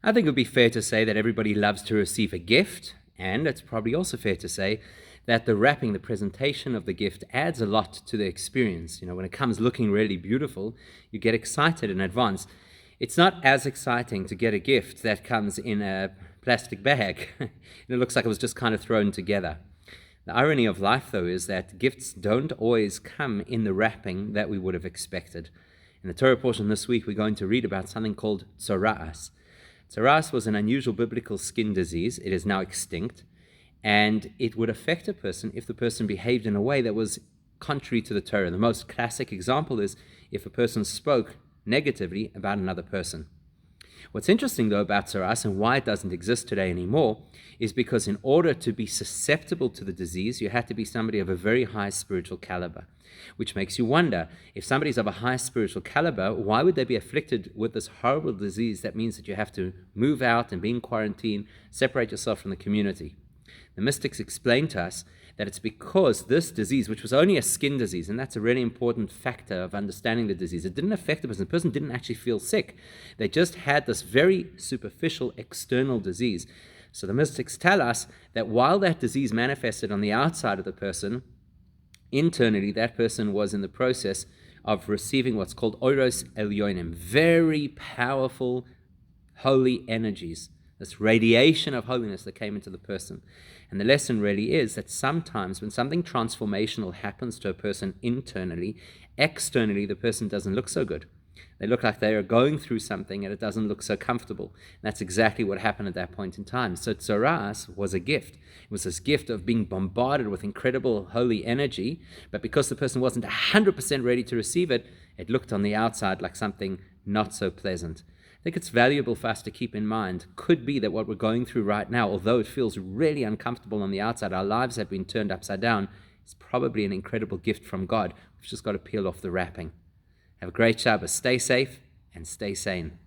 I think it would be fair to say that everybody loves to receive a gift, and it's probably also fair to say that the wrapping, the presentation of the gift adds a lot to the experience. When it comes looking really beautiful, you get excited in advance. It's not as exciting to get a gift that comes in a plastic bag. It looks like it was just kind of thrown together. The irony of life, though, is that gifts don't always come in the wrapping that we would have expected. In the Torah portion this week, we're going to read about something called tzoraas. Tzoraas was an unusual biblical skin disease. It is now extinct, and it would affect a person if the person behaved in a way that was contrary to the Torah. The most classic example is if a person spoke negatively about another person. What's interesting, though, about tzoraas and why it doesn't exist today anymore is because in order to be susceptible to the disease, you had to be somebody of a very high spiritual caliber, which makes you wonder, if somebody's of a high spiritual caliber, why would they be afflicted with this horrible disease that means that you have to move out and be in quarantine, separate yourself from the community? The mystics explain to us that it's because this disease, which was only a skin disease, and that's a really important factor of understanding the disease, it didn't affect the person. The person didn't actually feel sick. They just had this very superficial external disease. So the mystics tell us that while that disease manifested on the outside of the person, internally that person was in the process of receiving what's called oros elyonim, very powerful holy energies, this radiation of holiness that came into the person. And the lesson really is that sometimes when something transformational happens to a person internally, externally the person doesn't look so good. They look like they are going through something and it doesn't look so comfortable. And that's exactly what happened at that point in time. So tzoraas was a gift. It was this gift of being bombarded with incredible holy energy, but because the person wasn't 100% ready to receive it, it looked on the outside like something not so pleasant. I think it's valuable for us to keep in mind. Could be that what we're going through right now, although it feels really uncomfortable on the outside, our lives have been turned upside down, is probably an incredible gift from God. We've just got to peel off the wrapping. Have a great Shabbos. Stay safe and stay sane.